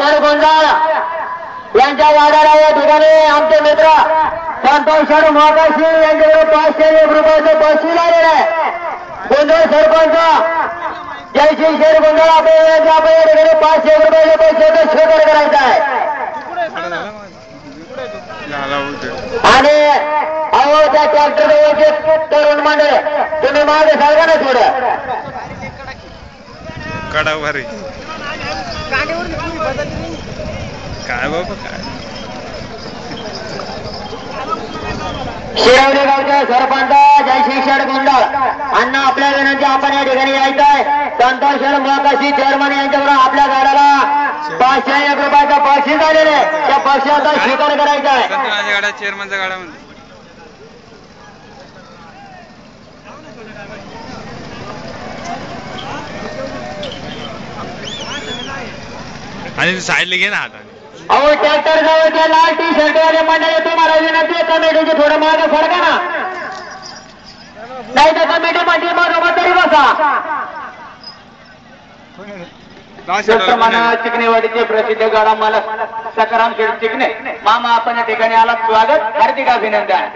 Shade गोंजाळ यांच्या गाड्याला या ठिकाणी आमचे मित्र संतोष शेड मोकाशी यांच्याकडे 501 रुपयाचं बक्षीस आलेलं आहे. गोंधळ सरपंच जयसिंग शेड गोंधळ आपल्या या ठिकाणी 501 रुपयाचे पैसे स्वीकार करायचा आहे. आणि अहो त्या ट्रॅक्टर जवळचे तरुण मंडळ तुम्ही मागे सांगा ना थोडं कडावर काय बाबा काय शिरवली गावचे सरपंच जयसिंग शेड गोंधळ अण्णा आपल्या विनंती आपण या ठिकाणी यायचं आहे. संतोष शेड मोकाशी चेअरमन यांच्याबरोबर आपल्या गाड्याला 501 रुपयाचं बक्षीस आलेलं आहे. त्या बक्षिसाचा स्वीकार करायचा आहे. गाडा चेअरमनचा गाडा म्हणते आणि साईडला घे ना आता. अहो ट्रॅक्टर जवळच्या लाल टी शर्ट वाले मंडळी तुम्हाला विनंती आहे कमिटीचे थोडं मागे फडका ना नाही तर कमिटी मध्ये बरोबर तरी बसा. चिकनेवाडीचे प्रसिद्ध गाडा मालक सकाराम शेठ चिकणे मामा आपण या ठिकाणी आला स्वागत हार्दिक अभिनंदन.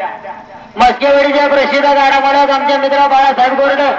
मस्केवाडीचे प्रसिद्ध गाडा मालक आमचे मित्र बाळासाहेब गोरडे